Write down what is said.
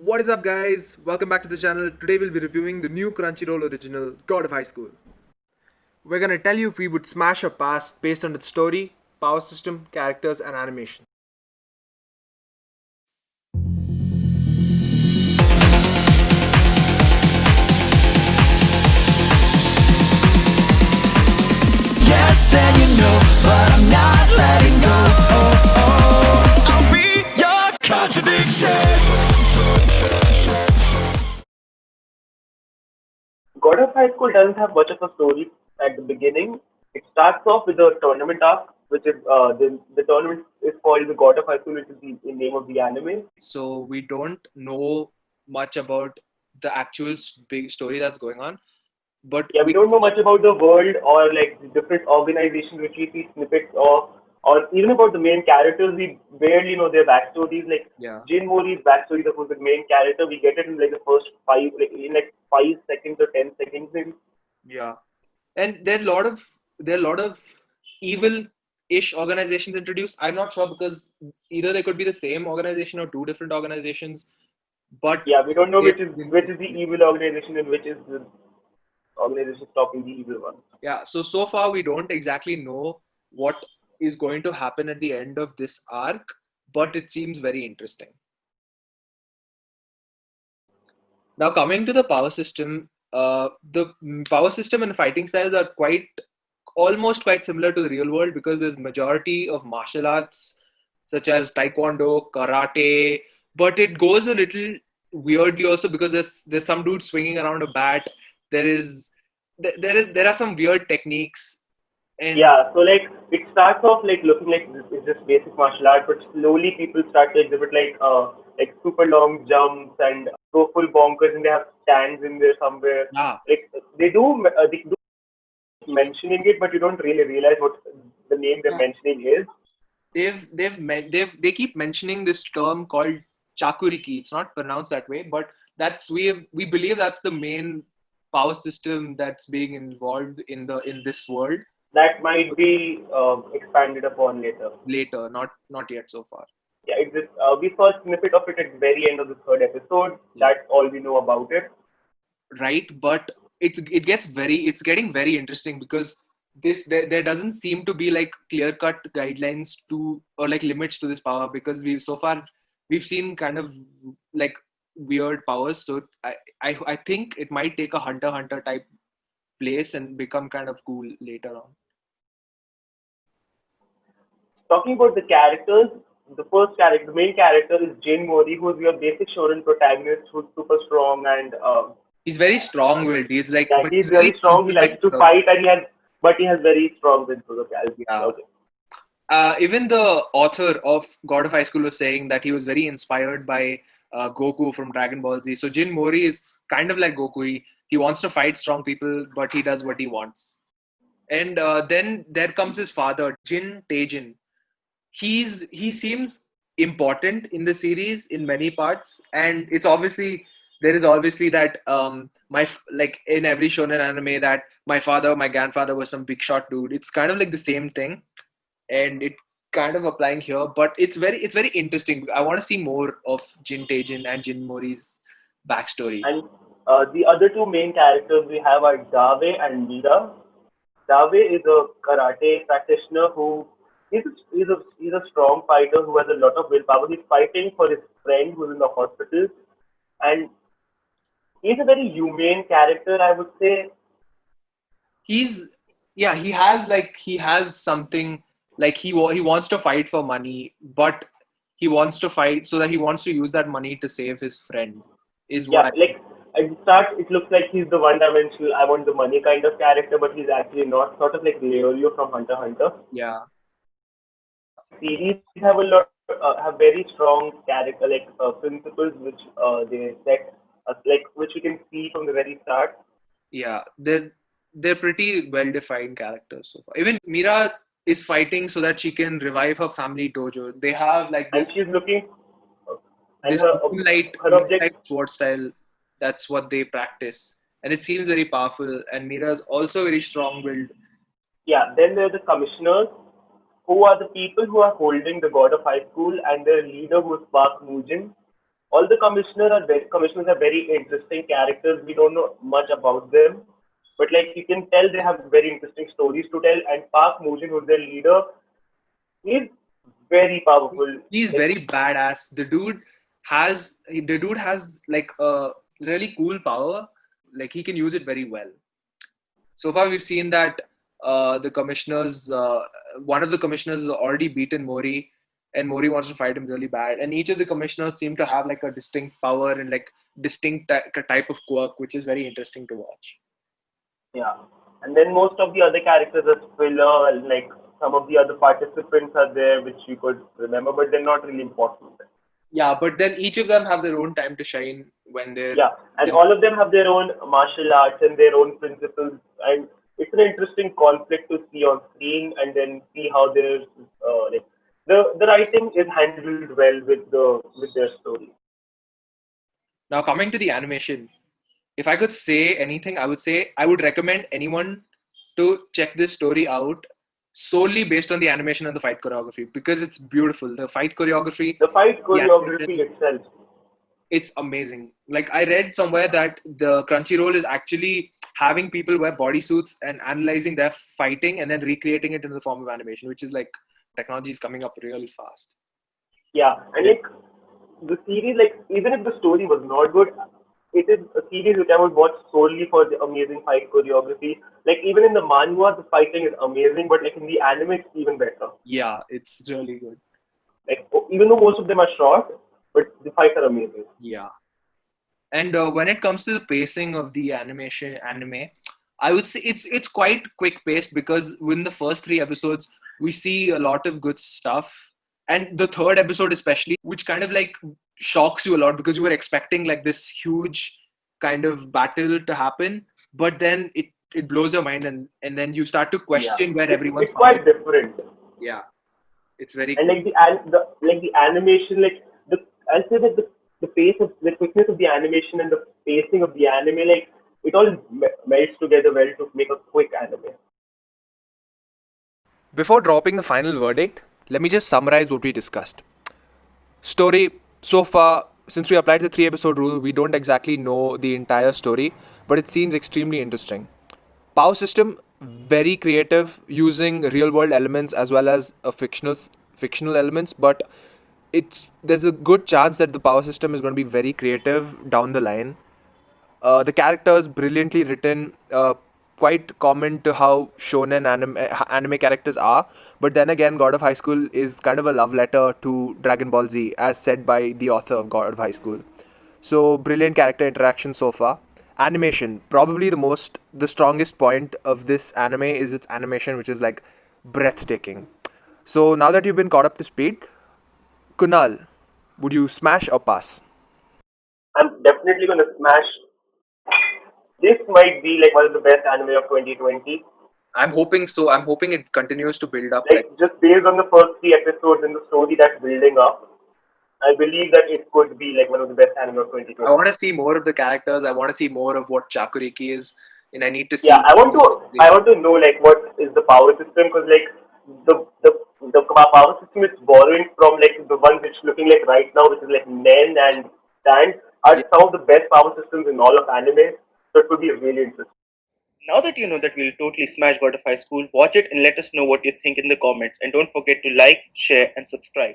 What is up, guys? Welcome back to the channel. Today we'll be reviewing the new Crunchyroll original, God of High School. We're gonna tell you if we would smash or pass based on its story, power system, characters, and animation. Yes, then you know, but I'm not letting go. I'll be your contradiction. God of High School doesn't have much of a story at the beginning. It starts off with a tournament arc, which is the tournament is called the God of High School, which is the name of the anime. So we don't know much about the actual big story that's going on, but Yeah, we don't know much about the world or like the different organizations which we see snippets of, or even about the main characters. We barely know their backstories. Like yeah, Jin Mori's backstory, that was the main character. We get it in like the first like 5 seconds or 10 seconds maybe. yeah, and there are a lot of evil-ish organizations introduced. I'm not sure because either they could be the same organization or two different organizations, but Yeah, we don't know they which is the evil organization and which is the organization stopping the evil one. yeah, so far we don't exactly know what is going to happen at the end of this arc, but it seems very interesting. Now, coming to the power system, the power system and fighting styles are almost quite similar to the real world because there's majority of martial arts such as taekwondo, karate, but it goes a little weirdly also because there's some dude swinging around a bat. There is there are some weird techniques and Yeah, so like it starts off like looking like it's just basic martial art, but slowly people start to exhibit like super long jumps and go full bonkers, and they have stands in there somewhere. yeah, Like they do mentioning it, but you don't really realize what the name they're mentioning is. they keep mentioning this term called chakuriki. It's not pronounced that way, but we believe that's the main power system that's being involved in this world That might be expanded upon later. later, not yet so far. Yeah, it just we saw a snippet of it at the very end of the third episode. Yeah. That's all we know about it. Right, but it's getting very interesting because there doesn't seem to be like clear cut guidelines to or like limits to this power because we've seen kind of like weird powers. So I think it might take a hunter type place and become kind of cool later on. Talking about the characters, the main character is Jin Mori, who's your basic shonen protagonist, who's super strong and He's very strong willed. He's like, yeah, but he's he's very very strong. He simple by likes to nature. fight, and he has very strong will for the character. Yeah. Okay. Even the author of God of High School was saying that he was very inspired by Goku from Dragon Ball Z. So Jin Mori is kind of like Goku. He wants to fight strong people, but he does what he wants. And then there comes his father, Jin Taejin. He seems important in the series in many parts, and there is obviously that like in every shonen anime that my father, my grandfather was some big shot dude. It's kind of like the same thing and it kind of applying here. But it's very interesting. I want to see more of Jin Taejin and Jin Mori's backstory. And the other two main characters we have are Dave and Mira. Dave is a karate practitioner who he's a strong fighter who has a lot of willpower. He's fighting for his friend who's in the hospital, and he's a very humane character, I would say. He's yeah, he has something like he wants to fight for money, but he wants to fight so that he wants to use that money to save his friend. Is what Yeah, I like at the start, it looks like he's the one-dimensional, I want the money kind of character, but he's actually not. Sort of like Leorio from Hunter x Hunter. yeah. Series have very strong character like principles which they set, like which we can see from the very start. Yeah, they're pretty well defined characters so far. Even Mira is fighting so that she can revive her family dojo. They have like And she's looking, and this her object, moonlight sword style. That's what they practice, and it seems very powerful. And Mira is also very strong willed. yeah. Then there are the commissioners, who are the people who are holding the God of High School, and their leader who is Park Mujin. all the commissioners are very interesting characters. We don't know much about them, but like you can tell they have very interesting stories to tell. And Park Mujin, who's their leader, is very powerful. He's Like very badass. The dude has like a really cool power. Like he can use it very well. So far, we've seen that the commissioners, one of the commissioners has already beaten Mori, and Mori wants to fight him really bad. And each of the commissioners seem to have like a distinct power and like distinct type of quirk, which is very interesting to watch. yeah, and then most of the other characters are filler, and like some of the other participants are there, which you could remember, but they're not really important. Yeah, but then each of them have their own time to shine when they're, Yeah, and you know, all of them have their own martial arts and their own principles, and it's an interesting conflict to see on screen, and then see how there's like the writing is handled well with their story. now coming to the animation. If I could say anything, I would say I would recommend anyone to check this story out solely based on the animation and the fight choreography because it's beautiful. The fight choreography, The fight the choreography animation, itself, it's amazing. Like I read somewhere that the Crunchyroll is actually having people wear bodysuits and analyzing their fighting and then recreating it in the form of animation, which is like technology is coming up really fast. yeah, and Yeah. like the series, like even if the story was not good, it is a series which I would watch solely for the amazing fight choreography. Like even in the manhwa, the fighting is amazing, but like in the anime, it's even better. Yeah, it's really good. Like even though most of them are short, but the fights are amazing. Yeah. And when it comes to the pacing of the anime, I would say it's quite quick paced because within the first three episodes we see a lot of good stuff, and the third episode especially, which kind of like shocks you a lot because you were expecting like this huge kind of battle to happen, but then it blows your mind and then you start to Yeah, question where everyone's it's power. quite different. Yeah, it's very And cool. like the animation, like the I'll say that the pace of the quickness of the animation and the pacing of the anime, like it all melts together well to make a quick anime. Before dropping the final verdict, let me just summarize what we discussed. Story, so far, since we applied the 3 episode rule, we don't exactly know the entire story, but it seems extremely interesting. Power system, very creative, using real world elements as well as a fictional elements, but there's a good chance that the power system is going to be very creative down the line. The characters brilliantly written, quite common to how shonen anime characters are. But then again, God of High School is kind of a love letter to Dragon Ball Z, as said by the author of God of High School. So brilliant character interaction so far. Animation, probably the strongest point of this anime is its animation, which is like breathtaking. So now that you've been caught up to speed, Kunal, would you smash or pass? I'm definitely gonna smash. This might be like one of the best anime of 2020. I'm hoping so. I'm hoping it continues to build up. Like just based on the first three episodes and the story that's building up, I believe that it could be like one of the best anime of I 2020. want to see more of the characters. I want to see more of what Chakuriki is, and I need to Yeah, see. I want to know like what is the power system, because like the power system is borrowing from like the one which looking like right now, which is like Nen and Stand, are Yeah. some of the best power systems in all of anime. So it would be really interesting. Now that you know that we'll totally smash God of High School, watch it and let us know what you think in the comments. And don't forget to like, share, and subscribe.